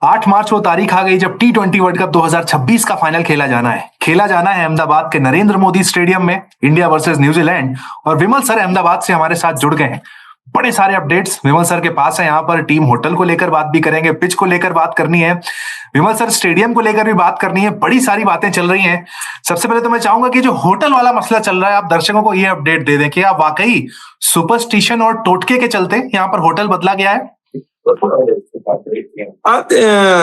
8 मार्च वो तारीख आ गई जब T20 वर्ल्ड कप 2026 का फाइनल खेला जाना है अहमदाबाद के नरेंद्र मोदी स्टेडियम में, इंडिया वर्सेस न्यूजीलैंड। और विमल सर अहमदाबाद से हमारे साथ जुड़ गए हैं। बड़े सारे अपडेट्स विमल सर के पास है। यहाँ पर टीम होटल को लेकर बात भी करेंगे, पिच को लेकर बात करनी है, विमल सर स्टेडियम को लेकर भी बात करनी है। बड़ी सारी बातें चल रही हैं। सबसे पहले तो मैं चाहूंगा कि जो होटल वाला मसला चल रहा है, आप दर्शकों को ये अपडेट दे दें कि आप वाकई सुपरस्टिशन और टोटके के चलते यहाँ पर होटल बदला गया है।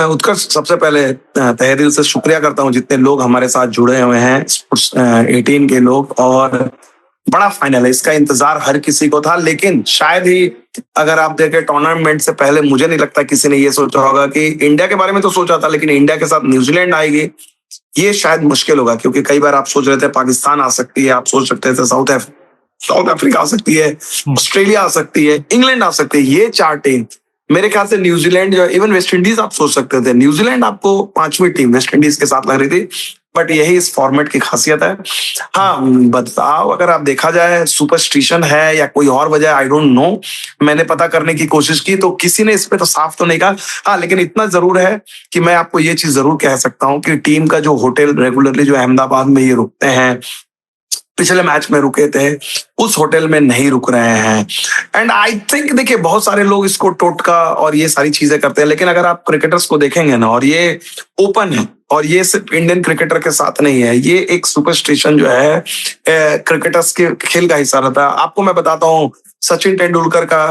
उत्कर्ष, सबसे पहले तहे दिल से शुक्रिया करता हूं जितने लोग हमारे साथ जुड़े हुए हैं, स्पोर्ट्स 18 के लोग। और बड़ा फाइनल है, इसका इंतजार हर किसी को था, लेकिन शायद ही अगर आप देखें टूर्नामेंट से पहले मुझे नहीं लगता किसी ने ये सोचा होगा कि इंडिया के बारे में तो सोचा था, लेकिन इंडिया के साथ न्यूजीलैंड आएगी ये शायद मुश्किल होगा। क्योंकि कई बार आप सोच रहे थे पाकिस्तान आ सकती है, आप सोच सकते थे साउथ अफ्रीका आ सकती है, ऑस्ट्रेलिया आ सकती है, इंग्लैंड आ सकती है। ये 4 टीम, मेरे ख्याल से न्यूजीलैंड जो इवन वेस्ट इंडीज आप सोच सकते थे। न्यूजीलैंड आपको 5वीं टीम वेस्ट इंडीज के साथ लग रही थी, बट यही इस फॉर्मेट की खासियत है। हाँ, बदलाव अगर आप देखा जाए सुपरस्टिशन है या कोई और वजह, आई डोंट नो। मैंने पता करने की कोशिश की तो किसी ने इस पे तो साफ तो नहीं कहा। हाँ, लेकिन इतना जरूर है कि मैं आपको ये चीज जरूर कह सकता हूँ कि टीम का जो होटल रेगुलरली जो अहमदाबाद में ये रुकते हैं, पिछले मैच में रुके थे, उस होटल में नहीं रुक रहे हैं। एंड आई थिंक देखिए, बहुत सारे लोग इसको टोटका और ये सारी चीजें करते हैं, लेकिन अगर आप क्रिकेटर्स को देखेंगे ना, और ये ओपन है, और ये सिर्फ इंडियन क्रिकेटर के साथ नहीं है, ये एक सुपरस्टिशन जो है क्रिकेटर्स के खेल का हिस्सा रहता है। आपको मैं बताता हूँ, सचिन तेंदुलकर का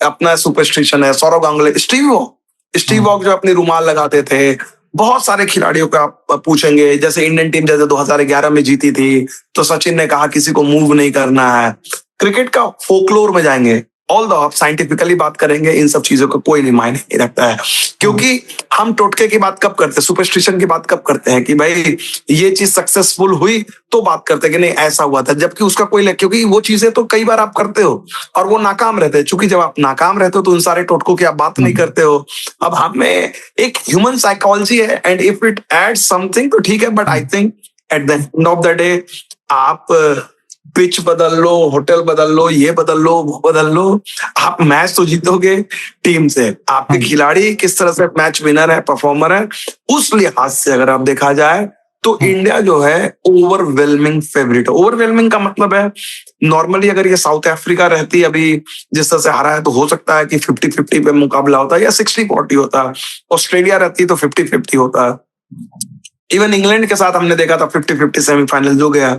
अपना सुपरस्टिशन है, सौरव गांगुली, स्टीव वॉक जो अपनी रुमाल लगाते थे। बहुत सारे खिलाड़ियों को आप पूछेंगे, जैसे इंडियन टीम जैसे 2011 में जीती थी तो सचिन ने कहा किसी को मूव नहीं करना है। क्रिकेट का फोकलोर में जाएंगे, ऑल द आप साइंटिफिकली बात करेंगे, इन सब चीजों को कोई नहीं मायने नहीं रखता है। क्योंकि हम टोटके की बात कब करते हैं, सुपरस्टिशन की बात कब करते हैं कि भाई ये चीज सक्सेसफुल हुई तो बात करते हैं कि नहीं ऐसा हुआ था, जबकि उसका कोई, क्योंकि वो चीजें तो कई बार आप करते हो और वो नाकाम रहते हैं। चूंकि जब आप नाकाम रहते हो तो उन सारे टोटकों की आप बात नहीं करते हो। अब हमें एक ह्यूमन साइकोलॉजी है, and if it adds something तो ठीक है, but I think eight the end of the day आप पिच बदल लो, होटल बदल लो, ये बदल लो, वो बदल लो, आप मैच तो जीतोगे टीम से। आपके खिलाड़ी किस तरह से मैच विनर है, परफॉर्मर है, उस लिहाज से अगर आप देखा जाए तो इंडिया जो है ओवरवेलमिंग फेवरेट है। ओवरवेलमिंग का मतलब है, नॉर्मली अगर ये साउथ अफ्रीका रहती अभी जिस तरह से हारा है तो हो सकता है कि 50-50 पे मुकाबला होता या 60-40 होता। ऑस्ट्रेलिया रहती तो 50-50 होता। इवन इंग्लैंड के साथ हमने देखा था 50-50 सेमीफाइनल जो गया।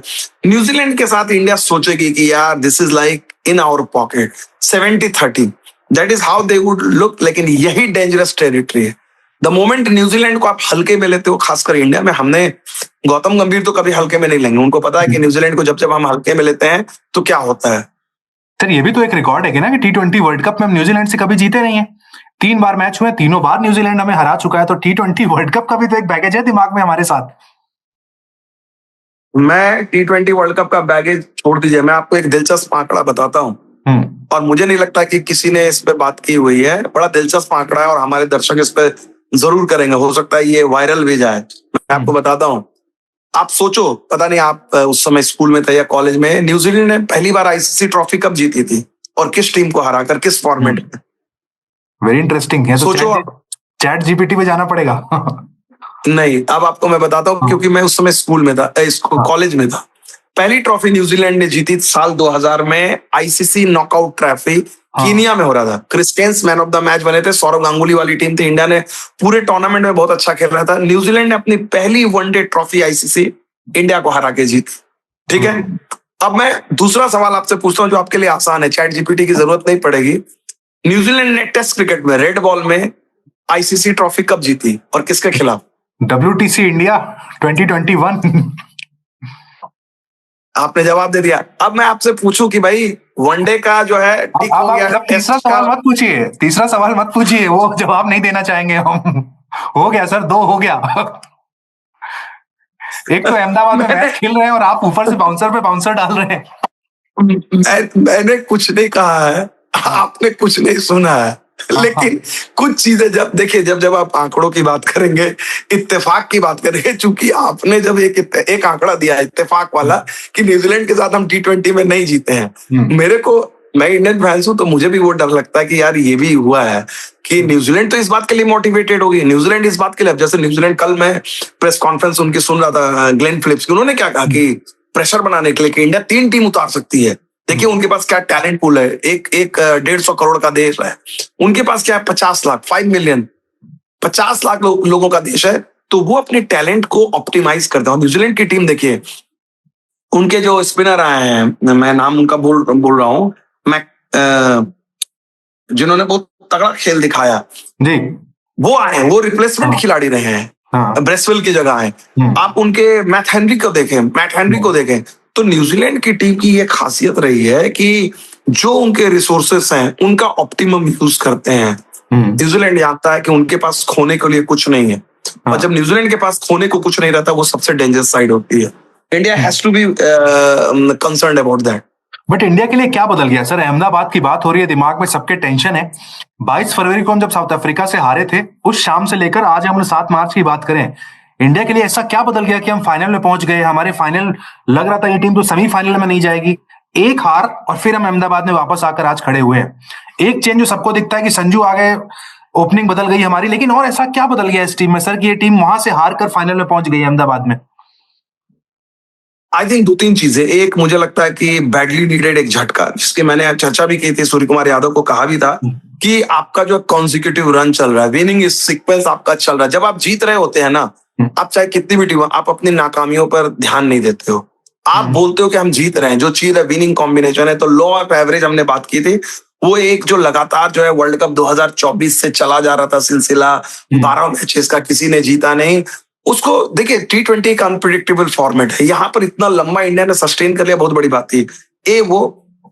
न्यूजीलैंड के साथ इंडिया सोचेगी कि यार this is like in our pocket, 70-30, that is how they would look. लेकिन यही डेंजरस टेरिटरी है। द मोमेंट न्यूजीलैंड को आप हल्के में लेते हो, खासकर इंडिया में, हमने गौतम गंभीर तो कभी हल्के में नहीं लेंगे, उनको पता है कि न्यूजीलैंड को जब जब हम हल्के में लेते हैं तो क्या होता है। सर ये भी तो एक रिकॉर्ड है कि ना कि T20 वर्ल्ड कप में हम न्यूजीलैंड से कभी जीते नहीं है। 3 बार मैच हुए, तीनों बार न्यूजीलैंड हमें हरा चुका है। तो T20 वर्ल्ड कप का भी तो एक बैगेज है दिमाग में हमारे साथ। मैं T20 वर्ल्ड कप का बैगेज छोड़ दीजिए, मैं आपको एक दिलचस्प आंकड़ा बताता हूँ, और मुझे नहीं लगता कि किसी ने इस पे बात की हुई है। बड़ा दिलचस्प आंकड़ा है और हमारे दर्शक इस पे जरूर करेंगे, हो सकता है ये वायरल भी जाए। मैं आपको बताता हूँ, आप सोचो, पता नहीं आप उस समय स्कूल में थे या कॉलेज में, न्यूजीलैंड ने पहली बार आईसीसी ट्रॉफी कब जीती थी और किस टीम को हराकर, किस फॉर्मेट में? वेरी इंटरेस्टिंग है। सोचो, चैट जीपीटी पे जाना पड़ेगा। नहीं, अब आपको मैं बताता हूँ, क्योंकि मैं उस समय स्कूल में था, कॉलेज में था। पहली ट्रॉफी न्यूजीलैंड ने जीती साल 2000 में, आईसीसी नॉकआउट ट्रॉफी कीनिया में हो रहा था। Christians man of the match बने थे, सौरव गांगुली वाली टीम थी। इंडिया ने पूरे टूर्नामेंट में बहुत अच्छा खेल रहा था। न्यूजीलैंड ने अपनी पहली वनडे ट्रॉफी आईसीसी इंडिया को हरा के जीती। ठीक है, अब मैं दूसरा सवाल आपसे पूछता हूँ जो आपके लिए आसान है, चैट जीपीटी की जरूरत नहीं पड़ेगी। न्यूजीलैंड ने टेस्ट क्रिकेट में रेड बॉल में आईसीसी ट्रॉफी कब जीती और किसके खिलाफ? WTC India 2021। आपने जवाब दे दिया। अब मैं आपसे पूछूं कि भाई वनडे का जो है ठीक हो गया, तीसरा सवाल मत पूछिए, तीसरा सवाल मत पूछिए, वो जवाब नहीं देना चाहेंगे हम। हो गया सर, 2 हो गया। एक तो अहमदाबाद में मैच खेल रहे हैं और आप ऊपर से बाउंसर पे बाउंसर डाल रहे हैं। मैंने कुछ नहीं कहा है, आपने कुछ नहीं सुना है। लेकिन कुछ चीजें जब देखिए, जब आप आंकड़ों की बात करेंगे, इत्तेफाक की बात करेंगे, चूंकि आपने जब एक आंकड़ा दिया इत्तेफाक वाला कि न्यूजीलैंड के साथ हम T20 में नहीं जीते हैं, मेरे को मैं इंडियन फैंस हूं तो मुझे भी वो डर लगता है कि यार ये भी हुआ है कि न्यूजीलैंड तो इस बात के लिए मोटिवेटेड होगी, न्यूजीलैंड इस बात के लिए, जैसे न्यूजीलैंड कल मैं प्रेस कॉन्फ्रेंस उनकी सुन रहा था ग्लेन फिलिप्स की, उन्होंने क्या कहा कि प्रेशर बनाने के लिए कि इंडिया 3 टीम उतार सकती है। देखिए उनके पास क्या टैलेंट पूल है, एक 150 करोड़ का देश है, उनके पास क्या है 50 लाख 5 मिलियन 50 लाख लोगों का देश है, तो वो अपने टैलेंट को ऑप्टिमाइज करते हैं। न्यूजीलैंड की टीम देखिए, उनके जो स्पिनर आए हैं, मैं नाम उनका बोल रहा हूँ, मैं जिन्होंने बहुत तगड़ा खेल दिखाया जी, वो आए हैं, वो रिप्लेसमेंट खिलाड़ी रहे हैं, ब्रेसवेल की जगह आए। आप उनके मैट हेनरी को देखें तो न्यूजीलैंड की टीम की ये खासियत रही है कि जो उनके रिसोर्सेस हैं उनका ऑप्टिमम यूज करते हैं। न्यूजीलैंड जानता है कि उनके पास खोने के लिए कुछ नहीं है, और जब न्यूजीलैंड के पास खोने को कुछ नहीं रहता वो सबसे डेंजरस साइड होती है। India has to be concerned about that. But India के लिए क्या बदल गया सर? अहमदाबाद की बात हो रही है, दिमाग में सबके टेंशन है। 22 फरवरी को हम जब साउथ अफ्रीका से हारे थे, उस शाम से लेकर आज हम 7 मार्च की बात करें, इंडिया के लिए ऐसा क्या बदल गया कि हम फाइनल में पहुंच गए? हमारे फाइनल लग रहा था ये टीम तो सेमीफाइनल में नहीं जाएगी, एक हार और फिर हम अहमदाबाद में वापस आकर आज खड़े हुए हैं। एक चेंज जो सबको दिखता है कि संजू आ गए, ओपनिंग बदल गई हमारी, लेकिन और ऐसा क्या बदल गया इस टीम में सर कि ये टीम वहां से हार कर फाइनल में पहुंच गई अहमदाबाद में? आई थिंक 2-3 चीजें। एक, मुझे लगता है कि बैडली नीडेड एक झटका, जिसकी मैंने चर्चा भी की थी, सूर्य कुमार यादव को कहा भी था कि आपका जो कॉन्सिक्यूटिव रन चल रहा है, विनिंग सीक्वेंस आपका चल रहा है, जब आप जीत रहे होते हैं ना, आप चाहे कितनी भी टीम, आप अपनी नाकामियों पर ध्यान नहीं देते हो, आप बोलते हो कि हम जीत रहे हैं, जो चीज है विनिंग कॉम्बिनेशन है। तो लॉ ऑफ एवरेज हमने बात की थी, वो एक जो लगातार जो है वर्ल्ड कप 2024 से चला जा रहा था सिलसिला, 12 मैचेस का किसी ने जीता नहीं, उसको देखिए T20 एक अनप्रिडिक्टेबल फॉर्मेट है, यहाँ पर इतना लंबा इंडिया ने सस्टेन कर लिया, बहुत बड़ी बात थी। वो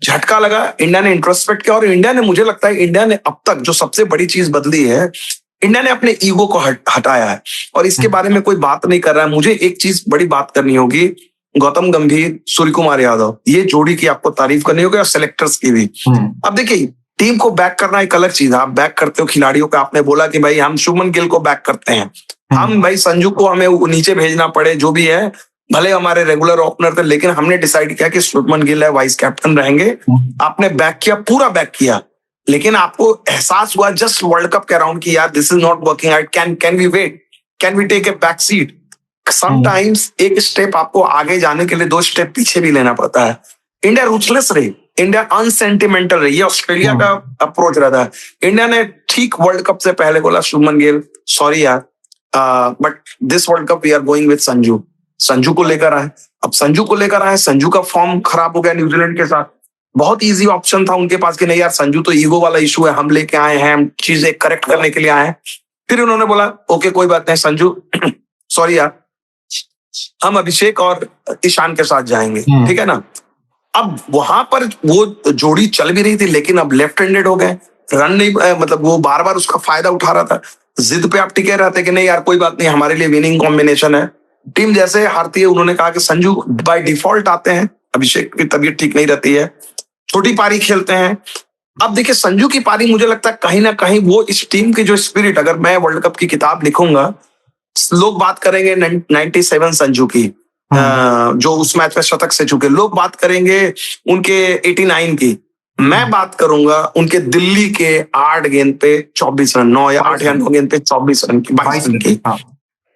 झटका लगा, इंडिया ने इंट्रोस्पेक्ट किया, और इंडिया ने, मुझे लगता है इंडिया ने अब तक जो सबसे बड़ी चीज बदली है, इंडिया ने अपने ईगो को हटाया है, और इसके बारे में कोई बात नहीं कर रहा है। मुझे एक चीज बड़ी बात करनी होगी, गौतम गंभीर, सूर्य कुमार यादव, ये जोड़ी की आपको तारीफ करनी होगी, और सेलेक्टर्स की भी। अब देखिए, टीम को बैक करना एक अलग चीज है, आप बैक करते हो खिलाड़ियों का, आपने बोला कि भाई हम शुभमन गिल को बैक करते हैं, हम भाई संजू को हमें नीचे भेजना पड़े जो भी है, भले हमारे रेगुलर ओपनर थे, लेकिन हमने डिसाइड किया कि शुभमन गिल है, वाइस कैप्टन रहेंगे। आपने बैक किया, पूरा बैक किया, लेकिन आपको एहसास हुआ जस्ट वर्ल्ड कप के अराउंड की यार this is not working out, can we wait, can we take a back seat. Sometimes एक स्टेप आपको आगे जाने के लिए 2 स्टेप पीछे भी लेना पड़ता है। इंडिया रूथलेस रही, इंडिया अनसेंटिमेंटल रही, ये ऑस्ट्रेलिया का अप्रोच रहता है। इंडिया ने ठीक वर्ल्ड कप से पहले बोला शुभमन गिल सॉरी यार, but this world cup we are going with Sanju को लेकर आए। अब संजू को लेकर आए, संजू का फॉर्म खराब हो गया न्यूजीलैंड के साथ, बहुत इजी ऑप्शन था उनके पास कि नहीं यार संजू तो ईगो वाला इशू है, हम लेके आए हैं, हम चीजें करेक्ट करने के लिए आए हैं। फिर उन्होंने बोला ओके कोई बात नहीं संजू सॉरी यार, हम अभिषेक और ईशान के साथ जाएंगे, ठीक है ना। अब वहां पर वो जोड़ी चल भी रही थी, लेकिन अब लेफ्ट हैंडेड हो गए, रन नहीं, मतलब वो बार बार उसका फायदा उठा रहा था, जिद पे आप टिके रहते कि नहीं यार कोई बात नहीं, हमारे लिए विनिंग कॉम्बिनेशन है। टीम जैसे हारती है, उन्होंने कहा कि संजू बाय डिफॉल्ट आते हैं, अभिषेक की तबीयत ठीक नहीं रहती है, छोटी पारी खेलते हैं। अब देखिए संजू की पारी, मुझे लगता है कहीं ना कहीं वो इस टीम की जो स्पिरिट, अगर मैं वर्ल्ड कप की किताब लिखूंगा, लोग बात करेंगे 97 संजू की, जो उस मैच में शतक से चुके, लोग बात करेंगे उनके 89 की, मैं बात करूंगा उनके दिल्ली के 8 गेंद पे 24 रन, 9 या 8 या 9 गेंद पे 24 रन की, 22 रन की।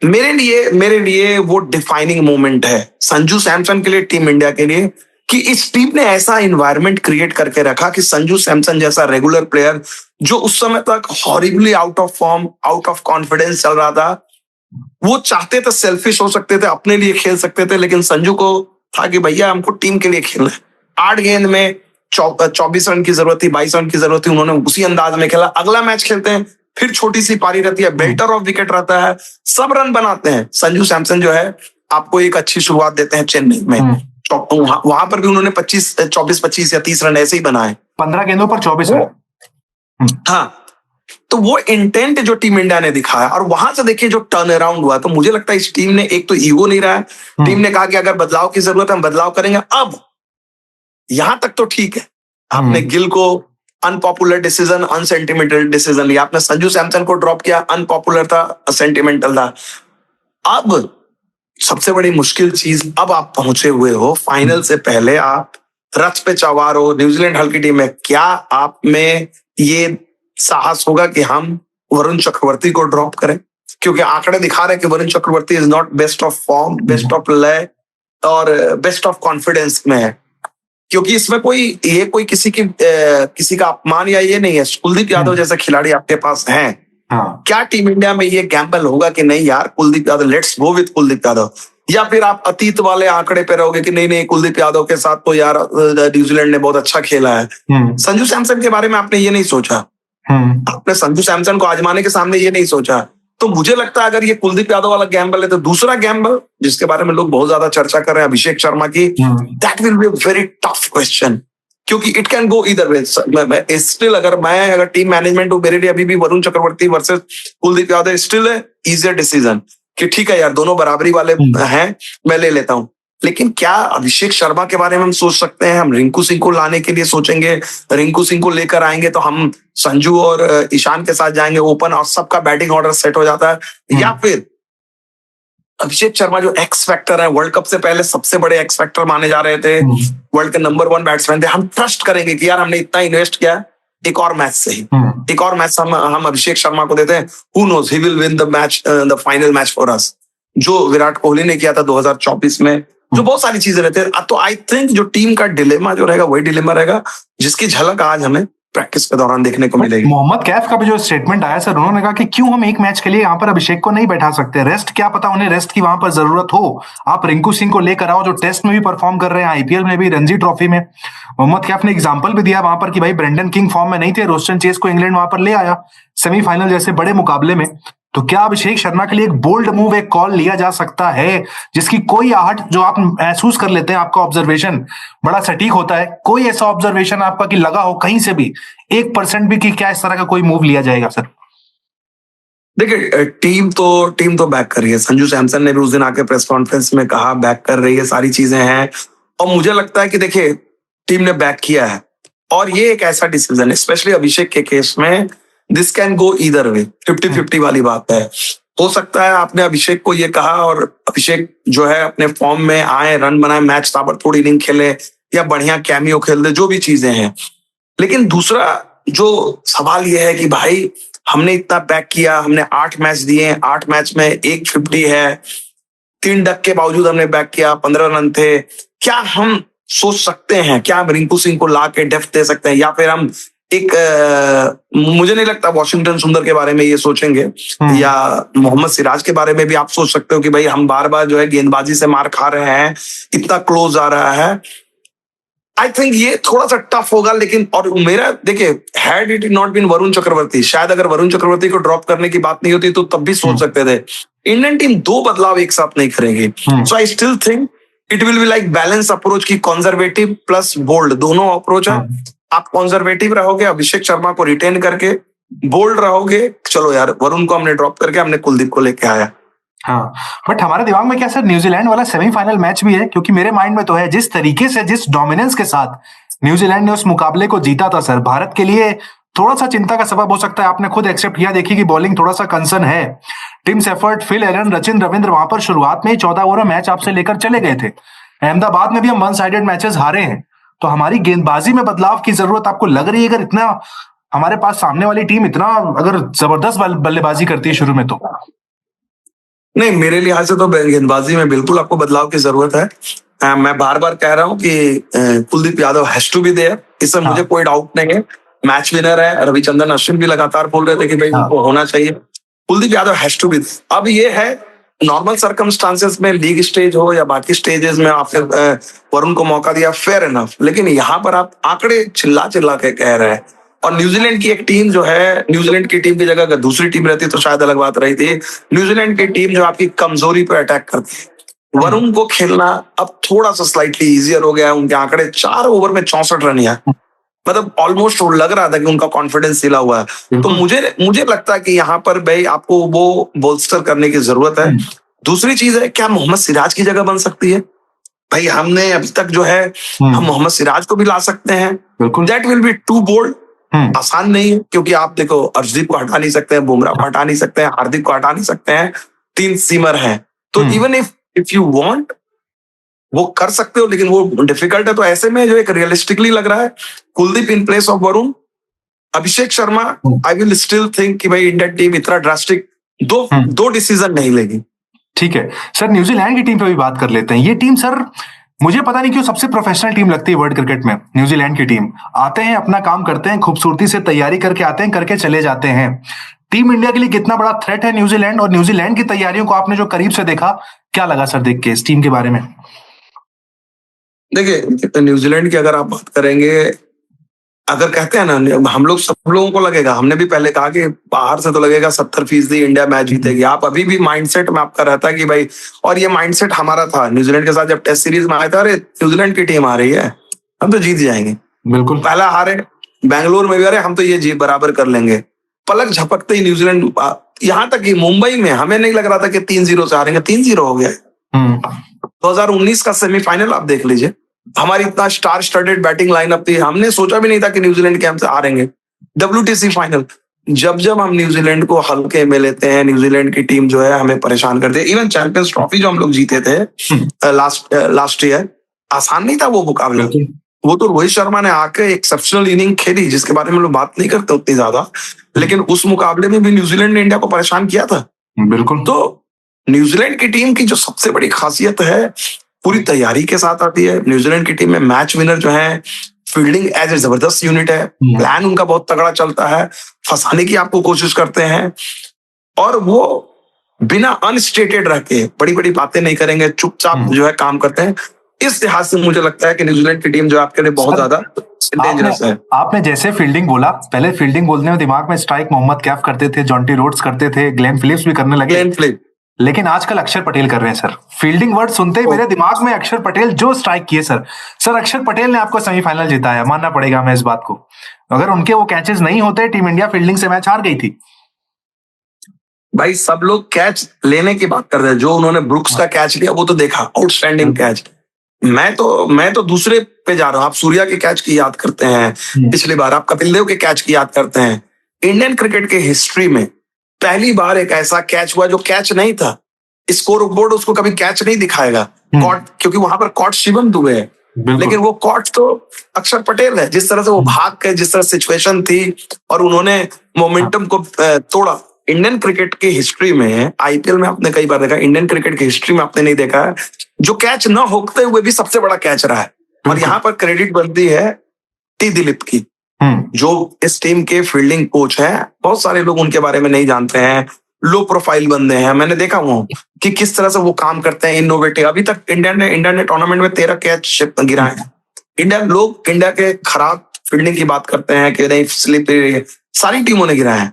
मेरे लिए वो डिफाइनिंग मोमेंट है संजू सैमसन के लिए, टीम इंडिया के लिए, कि इस टीम ने ऐसा एनवायरनमेंट क्रिएट करके रखा कि संजू सैमसन जैसा रेगुलर प्लेयर, जो उस समय तक horribly out of form, out of confidence चल रहा था, वो चाहते थे सेल्फिश हो सकते थे, अपने लिए खेल सकते थे, लेकिन संजू को था कि भैया हमको टीम के लिए खेलना है। 8 गेंद में 24 रन की जरूरत थी, 22 रन की जरूरत थी, उन्होंने उसी अंदाज में खेला। अगला मैच खेलते हैं, फिर छोटी सी पारी रहती है, बेल्टर ऑफ विकेट रहता है, सब रन बनाते हैं। संजू सैमसन जो है आपको एक अच्छी शुरुआत देते हैं चेन्नई में, वहां पर भी उन्होंने 24-25 या 30 रन ऐसे ही बनाए, 15 गेंदों पर 24 रन। हाँ, तो वो इंटेंट जो टीम इंडिया ने दिखाया, और वहां से देखिए जो टर्न अराउंड हुआ, तो मुझे लगता है इस टीम ने, एक तो ईगो नहीं रहा है, टीम ने कहा कि अगर बदलाव की जरूरत है हम बदलाव करेंगे। अब यहां तक तो ठीक है, आपने गिल को अनपॉपुलर डिसीजन, अनसेंटिमेंटल डिसीजन लिया, आपने संजू सैमसन को ड्रॉप किया, अनपॉपुलर था, सेंटिमेंटल था। अब सबसे बड़ी मुश्किल चीज, अब आप पहुंचे हुए हो फाइनल से पहले, आप रथ पे सवार हो, न्यूजीलैंड हल्की टीम है, क्या आप में ये साहस होगा कि हम वरुण चक्रवर्ती को ड्रॉप करें? क्योंकि आंकड़े दिखा रहे हैं कि Varun Chakravarthy is not best of form, best of लय और बेस्ट ऑफ कॉन्फिडेंस में है। क्योंकि इसमें कोई किसी का अपमान या ये नहीं है। कुलदीप यादव जैसे खिलाड़ी आपके पास हैं, क्या टीम इंडिया में ये गैम्बल होगा कि नहीं यार Kuldeep Yadav, let's go with Kuldeep Yadav? या फिर आप अतीत वाले आंकड़े पे रहोगे कि नहीं कुलदीप यादव के साथ तो यार न्यूजीलैंड ने बहुत अच्छा खेला है। संजू सैमसन के बारे में आपने ये नहीं सोचा, आपने संजू सैमसन को आजमाने के सामने ये नहीं सोचा। तो मुझे लगता है अगर ये कुलदीप यादव वाला गैम्बल है तो दूसरा गैम्बल जिसके बारे में लोग बहुत ज्यादा चर्चा कर रहे हैं अभिषेक शर्मा की, that will be a very tough question, क्योंकि इट कैन गो इधर वे। स्टिल अगर टीम मैनेजमेंट हो, मेरे लिए अभी भी वरुण चक्रवर्ती वर्सेस कुलदीप यादव स्टिल है इजियर डिसीजन कि ठीक है यार दोनों बराबरी वाले हैं, मैं ले लेता हूं। लेकिन क्या अभिषेक शर्मा के बारे में हम सोच सकते हैं? हम रिंकू सिंह को लाने के लिए सोचेंगे, रिंकू सिंह को लेकर आएंगे तो हम संजू और ईशान के साथ जाएंगे ओपन और सबका बैटिंग ऑर्डर सेट हो जाता है। या फिर अभिषेक शर्मा जो एक्स फैक्टर है, वर्ल्ड कप से पहले सबसे बड़े एक्स फैक्टर माने जा रहे थे, वर्ल्ड के नंबर 1 बैट्समैन थे, हम ट्रस्ट करेंगे कि यार हमने इतना इन्वेस्ट किया, एक और मैच से ही एक और मैच हम अभिषेक शर्मा को देते हैं, who knows he will win the match, the final match for us, जो विराट कोहली ने किया था 2024 में, जो बहुत सारी चीजें रहते हैं। तो आई थिंक जो टीम का डिलेमा जो रहेगा वही डिलेमा रहेगा जिसकी झलक आज हमें प्रैक्टिस के दौरान देखने को मिलेगी। मोहम्मद कैफ का भी जो स्टेटमेंट आया सर, उन्होंने कहा कि क्यों हम एक मैच के लिए यहाँ पर अभिषेक को नहीं बैठा सकते, रेस्ट क्या पता उन्हें रेस्ट की वहां पर जरूरत हो, आप रिंकू सिंह को लेकर आओ जो टेस्ट में भी परफॉर्म कर रहे हैं, आईपीएल में भी, रणजी ट्रॉफी में। मोहम्मद कैफ ने एग्जांपल भी दिया वहां पर कि भाई ब्रेंडन किंग फॉर्म में नहीं थे, रोस्टन चेस को इंग्लैंड वहां पर ले आया सेमीफाइनल जैसे बड़े मुकाबले में। तो क्या अभिषेक शर्मा के लिए एक बोल्ड मूव, एक कॉल लिया जा सकता है जिसकी कोई आहट जो आप महसूस कर लेते हैं, आपका ऑब्जर्वेशन बड़ा सटीक होता है, कोई ऐसा ऑब्जर्वेशन आपका कि लगा हो कहीं से भी 1% भी कि क्या इस तरह का कोई मूव लिया जाएगा सर? देखिए टीम तो बैक कर रही है, संजू सैमसन ने भी उस दिन आके प्रेस कॉन्फ्रेंस में कहा बैक कर रही है, सारी चीजें हैं। और मुझे लगता है कि देखिए टीम ने बैक किया है और ये एक ऐसा डिसीजन है, स्पेशली अभिषेक के केस में, this can go either way, 50-50 वाली बात है। हो सकता है आपने अभिषेक को ये कहा और अभिषेक जो है अपने फॉर्म में आए, रन बनाए, मैच ताबड़तोड़ इनिंग खेले या बढ़िया कैमियो खेल दे, जो भी चीजें हैं। लेकिन दूसरा जो सवाल ये है कि भाई हमने इतना बैक किया, हमने 8 मैच दिए, 8 मैच में 1 50 है, 3 डक के बावजूद हमने बैक किया, 15 रन थे। क्या हम सोच सकते हैं, क्या हम रिंकू सिंह को ला के डेप्थ दे सकते हैं, या फिर हम मुझे नहीं लगता वॉशिंगटन सुंदर के बारे में ये सोचेंगे, या मोहम्मद सिराज के बारे में भी आप सोच सकते हो कि भाई हम बार बार जो है गेंदबाजी से मार खा रहे हैं, इतना क्लोज आ रहा है। आई थिंक ये थोड़ा सा टफ होगा। लेकिन और मेरा देखिए, had it not been Varun Chakravarthy, शायद अगर वरुण चक्रवर्ती को ड्रॉप करने की बात नहीं होती तो तब भी सोच सकते थे। इंडियन टीम 2 बदलाव एक साथ नहीं करेगी। So I still think it will be like balance approach की, कंजर्वेटिव प्लस बोल्ड दोनों अप्रोच है। आप कंजर्वेटिव रहोगे, अभिषेक शर्मा को रिटेन करके, बोल्ड रहोगे, चलो यार वरुण को हमने ड्रॉप करके हमने कुलदीप को लेके आया। हाँ, बट हमारे दिमाग में क्या सर न्यूजीलैंड वाला सेमीफाइनल मैच भी है? क्योंकि मेरे माइंड में तो है जिस तरीके से, जिस डोमिनेंस के साथ न्यूजीलैंड ने उस मुकाबले को जीता था सर, भारत के लिए थोड़ा सा चिंता का सबब हो सकता है। आपने खुद एक्सेप्ट किया, देखिए कि बॉलिंग थोड़ा सा कंसर्न है। Teams effort, Phil Allen, Rachin Ravindra वहां पर शुरुआत में ही 14 ओवर मैच आपसे लेकर चले गए थे। अहमदाबाद में भी हम 1 साइडेड मैचेस हारे हैं। तो हमारी गेंदबाजी में बदलाव की जरूरत आपको लग रही है? अगर इतना हमारे पास सामने वाली टीम इतना अगर जबरदस्त बल्लेबाजी करती है शुरू में तो नहीं, मेरे लिहाज से तो गेंदबाजी में बिल्कुल आपको बदलाव की जरूरत है। मैं बार बार कह रहा हूं कि Kuldeep Yadav has to be there, इसमें मुझे कोई डाउट नहीं है। मैच विनर है, रविचंद्रन अश्विन भी लगातार बोल रहे थे कि भाई उनको होना चाहिए, Kuldeep Yadav has to be. अब ये है नॉर्मल सर्कमस्टांसेस में, लीग स्टेज हो या बाकी स्टेजेस में आपने वरुण को मौका दिया, फेयर इनफ। लेकिन यहाँ पर आप आंकड़े चिल्ला चिल्ला के कह रहे हैं। और न्यूजीलैंड की एक टीम जो है, न्यूजीलैंड की टीम की जगह अगर दूसरी टीम रहती तो शायद अलग बात रही थी। न्यूजीलैंड की टीम जो आपकी कमजोरी पे अटैक करती है, वरुण को खेलना अब थोड़ा सा स्लाइटली इजियर हो गया है। उनके आंकड़े 4 ओवर में 64 रन है, मतलब ऑलमोस्ट लग रहा था कि उनका कॉन्फिडेंस हिला हुआ है। तो मुझे लगता है कि यहाँ पर भाई आपको वो बोल्स्टर करने की जरूरत है। दूसरी चीज है, क्या मोहम्मद सिराज की जगह बन सकती है? भाई हमने अभी तक जो है हम मोहम्मद सिराज को भी ला सकते हैं। That will be too bold. आसान नहीं है, क्योंकि आप देखो अर्शदीप को हटा नहीं सकते हैं, बुमराह को हटा नहीं सकते हैं, हार्दिक को हटा नहीं सकते हैं, 3 सीमर हैं। तो इवन इफ यू वांट, वो कर सकते हो, लेकिन वो डिफिकल्ट है। तो ऐसे में जो एक रियलिस्टिकली लग रहा है, Kuldeep in place of Varun, Abhishek Sharma, I will still think कि भाई इंडियन टीम इतना ड्रास्टिक दो डिसीजन नहीं लेगी। ठीक है सर, न्यूजीलैंड की टीम पे भी बात कर लेते हैं। ये टीम सर मुझे पता नहीं क्यों सबसे प्रोफेशनल टीम लगती है वर्ल्ड क्रिकेट में। न्यूजीलैंड की टीम आते हैं, अपना काम करते हैं, खूबसूरती से तैयारी करके आते हैं, करके चले जाते हैं। टीम इंडिया के लिए कितना बड़ा थ्रेट है न्यूजीलैंड, और न्यूजीलैंड की तैयारियों को आपने जो करीब से देखा, क्या लगा सर देख के इस टीम के बारे में? देखिए, न्यूजीलैंड की अगर आप बात करेंगे, अगर कहते हैं ना, हम लोग सब लोगों को लगेगा, हमने भी पहले कहा कि बाहर से तो लगेगा 70% इंडिया मैच जीतेगी। आप अभी भी माइंडसेट में आपका रहता है कि भाई, और ये माइंडसेट हमारा था न्यूजीलैंड के साथ जब टेस्ट सीरीज में आया था, अरे न्यूजीलैंड की टीम आ रही है, हम तो जीत जाएंगे। बिल्कुल, पहला हारे बैंगलोर में भी, अरे हम तो ये जीत बराबर कर लेंगे। पलक झपकते ही न्यूजीलैंड, यहाँ तक कि मुंबई में हमें नहीं लग रहा था कि 3-0 से हारेंगे, 3-0 हो गया। 2019 का सेमीफाइनल आप देख लीजिए, हमारी इतना स्टार स्टडेड बैटिंग लाइनअप थी, हमने सोचा भी नहीं था कि न्यूजीलैंड के हमसे हारेंगे। WTC फाइनल, जब हम न्यूजीलैंड को हल्के में लेते हैं, न्यूजीलैंड की टीम जो है हमें परेशान कर दे। इवन चैंपियंस ट्रॉफी जो हम लोग जीते थे लास्ट ईयर, आसान नहीं था वो मुकाबला। वो तो रोहित शर्मा ने आके एक्सेप्शनल इनिंग खेली, जिसके बारे में लोग बात नहीं करते उतनी ज्यादा, लेकिन उस मुकाबले में भी न्यूजीलैंड ने इंडिया को परेशान किया था। बिल्कुल। तो न्यूजीलैंड की टीम की जो सबसे बड़ी खासियत है, पूरी तैयारी के साथ आती है। न्यूजीलैंड की टीम में मैच विनर जो है, फील्डिंग एज ए जबरदस्त यूनिट है, प्लान उनका बहुत तगड़ा चलता है, फंसाने की आपको कोशिश करते हैं, और वो बिना अनस्टेटेड रह के बड़ी बड़ी बातें नहीं करेंगे, चुपचाप जो है काम करते हैं। इस लिहाज से मुझे लगता है कि न्यूजीलैंड की टीम जो आपके लिए बहुत ज्यादा डेंजरस है। आपने जैसे फील्डिंग बोला, पहले फील्डिंग बोलने में दिमाग में स्ट्राइक मोहम्मद कैफ करते थे, जॉन्टी रोड्स करते थे, ग्लेन फिलिप्स भी करने लगे, लेकिन आजकल अक्षर पटेल कर रहे हैं सर। फील्डिंग वर्ड सुनते ही मेरे दिमाग में अक्षर पटेल जो स्ट्राइक किए सर अक्षर पटेल ने आपको सेमीफाइनल जिताया, मानना पड़ेगा हमें इस बात को। अगर उनके वो कैचेस नहीं होते, टीम इंडिया फील्डिंग से मैच हार गई थी। भाई सब लोग कैच लेने की बात कर रहे हैं, जो उन्होंने ब्रुक्स का कैच लिया वो तो देखा, आउटस्टैंडिंग कैच। मैं तो दूसरे पे जा रहा हूं। आप सूर्या के कैच की याद करते हैं पिछली बार, आप कपिल देव के कैच की याद करते हैं। इंडियन क्रिकेट के हिस्ट्री में पहली बार एक ऐसा कैच हुआ जो कैच नहीं था। स्कोर बोर्ड उसको कभी कैच नहीं दिखाएगा, कॉट, क्योंकि वहां पर कॉट शिवम दुबे है, लेकिन वो कॉट तो अक्षर पटेल है। जिस तरह से वो भाग के, जिस तरह सिचुएशन थी और उन्होंने मोमेंटम को तोड़ा। इंडियन क्रिकेट की हिस्ट्री में, आईपीएल में आपने कई बार देखा, इंडियन क्रिकेट की हिस्ट्री में आपने नहीं देखा है जो कैच न होते हुए भी सबसे बड़ा कैच रहा है। और यहाँ पर क्रेडिट बनती है टी दिलीप की, जो इस टीम के फील्डिंग कोच हैं। बहुत सारे लोग उनके बारे में नहीं जानते हैं, लो प्रोफाइल बंदे हैं। मैंने देखा हूँ कि किस तरह से वो काम करते हैं, इनोवेटिव। अभी तक इंडिया ने टूर्नामेंट में 13 कैच गिरा है। इंडिया के खराब फील्डिंग की बात करते हैं कि नहीं, स्लिप सारी टीमों ने गिरा है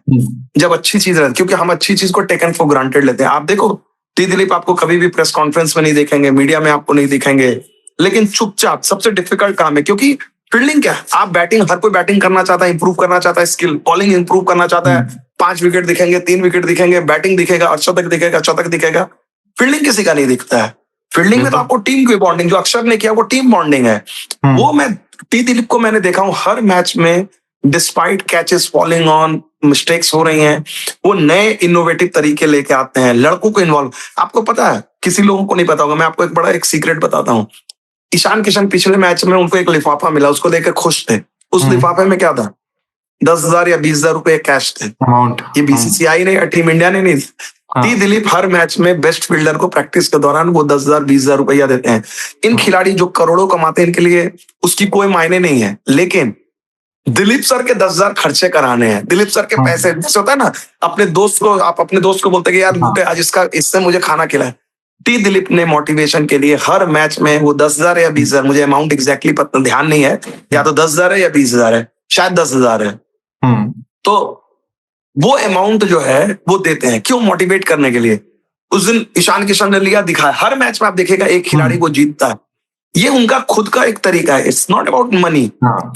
जब अच्छी चीज रहती, क्योंकि हम अच्छी चीज को टेकन फॉर ग्रांटेड लेते हैं। आप देखो, टी दिलीप आपको कभी भी प्रेस कॉन्फ्रेंस में नहीं देखेंगे, मीडिया में आपको नहीं दिखेंगे, लेकिन चुपचाप। सबसे डिफिकल्ट काम है, क्योंकि फील्डिंग क्या है, आप बैटिंग, हर कोई बैटिंग करना चाहता है, इंप्रूव करना चाहता है, स्किल बॉलिंग इंप्रूव करना चाहता है। 5 विकेट दिखेंगे, 3 विकेट दिखेंगे, बैटिंग दिखेगा, अर्धशतक दिखेगा, शतक दिखेगा। फील्डिंग किसी का नहीं दिखता है। फील्डिंग में तो आपको टीम की बॉन्डिंग, जो अक्षर ने किया वो टीम बॉन्डिंग है। वो मैं टी दिलीप को मैंने देखा हूं हर मैच में, despite catches falling on, mistakes हो रही हैं, वो नए इनोवेटिव तरीके लेके आते हैं, लड़कों को इन्वॉल्व। आपको पता है, किसी लोगों को नहीं पता होगा, मैं आपको एक बड़ा सीक्रेट बताता हूँ। ईशान किशन पिछले मैच में उनको एक लिफाफा मिला, उसको देकर खुश थे। उस लिफाफे में क्या था? 10,000 या 20,000 रुपए कैश थे। ये बीसीसीआई ने या टीम इंडिया ने नहीं। टी दिलीप हर मैच में बेस्ट फील्डर को प्रैक्टिस के दौरान वो 10,000 20,000 रुपया देते हैं। इन खिलाड़ी जो करोड़ों कमाते हैं, इनके लिए उसकी कोई मायने नहीं है, लेकिन दिलीप सर के 10,000 खर्चे कराने हैं। दिलीप सर के पैसे, जैसे होता है ना, अपने दोस्त को, आप अपने दोस्त को बोलते हैं कि यार लूटे आज इससे मुझे खाना खिलाए। टी दिलीप ने मोटिवेशन के लिए हर मैच में वो 10,000 या 20,000, मुझे अमाउंट एग्जैक्टली पता ध्यान नहीं है, या तो 10,000 है या 20,000 है, शायद 10,000 है। तो वो अमाउंट जो है वो देते हैं, क्यों? मोटिवेट करने के लिए। उस दिन ईशान किशन ने लिया, दिखाया। हर मैच में आप देखिएगा एक खिलाड़ी वो जीतता है। ये उनका खुद का एक तरीका है। It's not about money,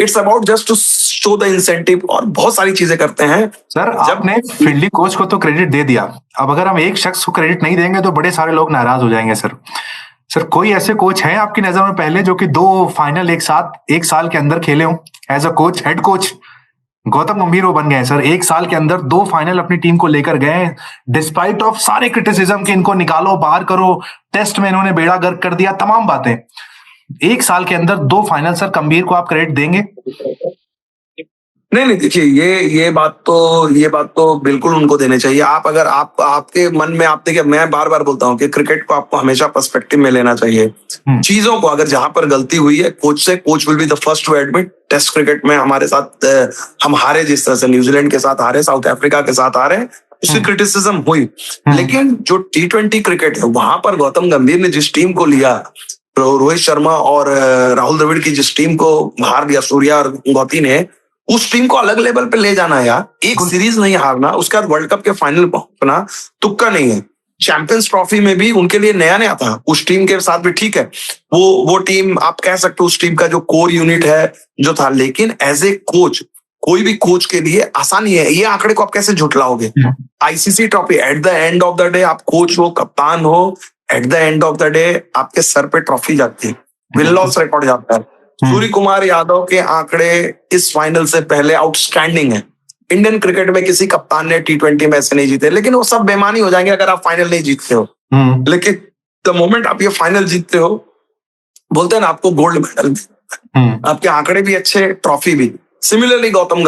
it's about just to show the incentive, और बहुत सारी चीजें करते हैं। सर, आपने फील्डिंग कोच को तो क्रेडिट दे दिया, अब अगर हम एक शख्स को क्रेडिट नहीं देंगे तो बड़े सारे लोग नाराज हो जाएंगे। सर कोई ऐसे कोच हैं आपकी नजर में पहले जो कि 2 फाइनल एक साल के अंदर खेले हो, as a coach, head coach? Gautam Gambhir वो बन गए हैं सर, एक साल के अंदर 2 फाइनल अपनी टीम को लेकर गए हैं, डिस्पाइट ऑफ सारे क्रिटिसिज्म कि इनको निकालो बाहर करो, टेस्ट में इन्होंने बेड़ा गर्क कर दिया, तमाम बातें। एक साल के अंदर 2 फाइनल सर, गंभीर को आप क्रेडिट देंगे? नहीं, देखिए ये बात तो बिल्कुल उनको देने चाहिए। आप अगर आपके मन में, आप देखिए, मैं बार बार बोलता हूँ कि क्रिकेट को आपको हमेशा पर्सपेक्टिव में लेना चाहिए चीजों को। अगर जहां पर गलती हुई है coach will be the first to admit. Test cricket में हमारे साथ हम हारे, जिस तरह से न्यूजीलैंड के साथ हारे, साउथ अफ्रीका के साथ हारे, उसकी क्रिटिसिज्म हुई। लेकिन जो T20 क्रिकेट है, वहां पर गौतम गंभीर ने जिस टीम को लिया, रोहित शर्मा और राहुल द्रविड़ की जिस टीम को हार दिया, सूर्या और गौती ने, उस टीम को अलग लेवल पे ले जाना है यार। एक सीरीज नहीं हारना, उसके बाद वर्ल्ड कप के फाइनल पहुंचना तुक्का नहीं है। चैंपियंस ट्रॉफी में भी उनके लिए नया था, उस टीम के साथ भी ठीक है, वो टीम आप कह सकते हो उस टीम का जो कोर यूनिट है जो था। लेकिन एज ए कोच, कोई भी कोच के लिए आसान नहीं है। ये आंकड़े को आप कैसे झुटलाओगे? ICC trophy, at the end of the day आप कोच हो, कप्तान हो, at the end of the day आपके सर पे ट्रॉफी जाती है, विन लॉस रिकॉर्ड जाता है। सूर्य कुमार यादव के आंकड़े इस फाइनल से पहले आउटस्टैंडिंग है। इंडियन क्रिकेट में किसी कप्तान ने T20 में ऐसे नहीं जीते, लेकिन वो सब बेमानी हो जाएंगे अगर आप फाइनल नहीं जीतते हो। लेकिन द मोमेंट आप ये फाइनल जीतते हो, बोलते हैं ना आपको गोल्ड मेडल, आपके आंकड़े भी अच्छे, ट्रॉफी भी। सिमिलरली गौतम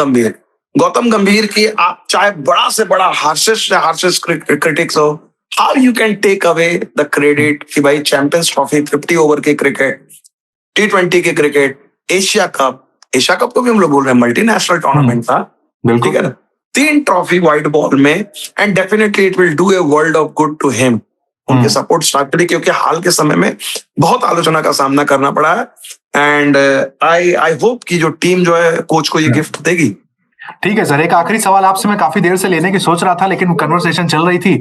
गंभीर की आप चाहे बड़ा से बड़ा हार्शेस्ट क्रिटिक्स हो, how you can take away the credit कि भाई चैंपियंस ट्रॉफी, 50 ओवर के क्रिकेट, T20 के क्रिकेट, एशिया कप को भी हम लोग बोल रहे हैं मल्टीनेशनल टूर्नामेंट था, ठीक है ना, 3 ट्रॉफी व्हाइट बॉल में, and definitely it will do a world of good to him. उनके सपोर्ट स्टाफ के लिए, क्योंकि हाल के समय में बहुत आलोचना का सामना करना पड़ा है। एंड आई होप कि जो टीम जो है कोच को ये गिफ्ट देगी। ठीक है सर, एक आखिरी सवाल आपसे मैं काफी देर से लेने की सोच रहा था, लेकिन कन्वर्सेशन चल रही थी।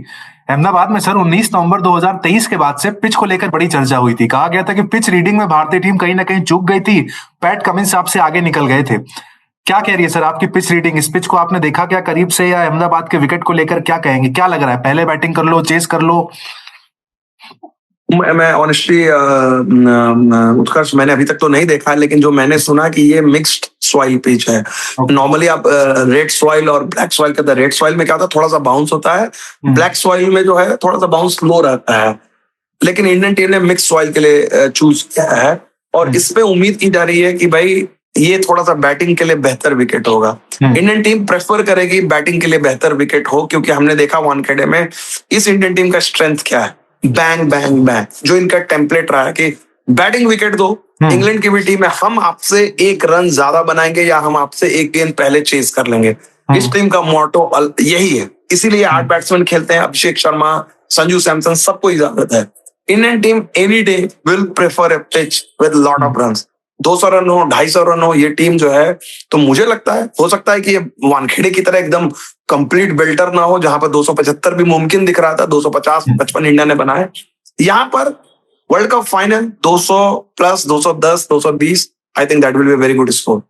अहमदाबाद में सर 19 नवंबर 2023 के बाद से पिच को लेकर बड़ी चर्चा हुई थी। कहा गया था कि पिच रीडिंग में भारतीय टीम कहीं ना कहीं चूक गई थी, पैट कमिंस आपसे आगे निकल गए थे। क्या कह रही है सर आपकी पिच रीडिंग? इस पिच को आपने देखा क्या करीब से, या अहमदाबाद के विकेट को लेकर क्या कहेंगे? क्या लग रहा है, पहले बैटिंग कर लो, चेस कर लो? मैं ऑनेस्टली उत्कर्ष, मैंने अभी तक तो नहीं देखा, लेकिन जो मैंने सुना कि ये मिक्स्ड सॉइल पिच है। नॉर्मली आप रेड सॉइल और ब्लैक सॉइल कहते हैं। रेड सॉइल में क्या होता है, थोड़ा सा बाउंस होता है, ब्लैक सॉइल में जो है थोड़ा सा बाउंस लो रहता है। लेकिन इंडियन टीम ने मिक्स सॉइल के लिए चूज किया है, और इसमें उम्मीद की जा रही है कि भाई ये थोड़ा सा बैटिंग के लिए बेहतर विकेट होगा। इंडियन टीम प्रेफर करेगी बैटिंग के लिए बेहतर विकेट हो, क्योंकि हमने देखा वानखेड़े में इस इंडियन टीम का स्ट्रेंथ क्या है, बैंग बैंग बैंग, जो इनका टेम्पलेट रहा है कि बैटिंग विकेट दो। इंग्लैंड की भी टीम है, हम आपसे 1 रन ज्यादा बनाएंगे या हम आपसे 1 गेंद पहले चेस कर लेंगे। इस टीम का मोटो यही है, इसीलिए 8 बैट्समैन खेलते हैं। अभिषेक शर्मा, संजू सैमसन, सबको इजाजत है। Indian team any day will prefer A pitch with lot of runs. 200 run हो, 250 रन हो, ये टीम जो है, तो मुझे लगता है हो सकता है कि ये वानखेड़े की तरह एकदम कंप्लीट बेल्टर ना हो, जहां पर 275 भी मुमकिन दिख रहा था, 250-55 इंडिया ने बनाए। यहाँ पर world cup final 200 plus 210, 220, I think that will be a very good score.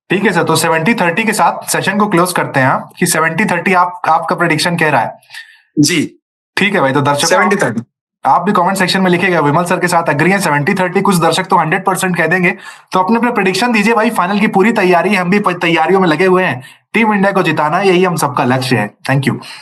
ठीक है सर, तो 70-30 के साथ सेशन को क्लोज करते हैं आप, कि 70-30 आपका प्रेडिक्शन कह रहा है जी। ठीक है भाई, तो दर्शक 70-30 आप भी कमेंट सेक्शन में लिखिएगा, विमल सर के साथ एग्री है 70-30, कुछ दर्शक तो 100% कह देंगे। तो अपने अपने प्रेडिक्शन दीजिए भाई, फाइनल की पूरी तैयारी, हम भी तैयारियों में लगे हुए हैं, टीम इंडिया को जिताना, यही हम सबका लक्ष्य है। Thank you.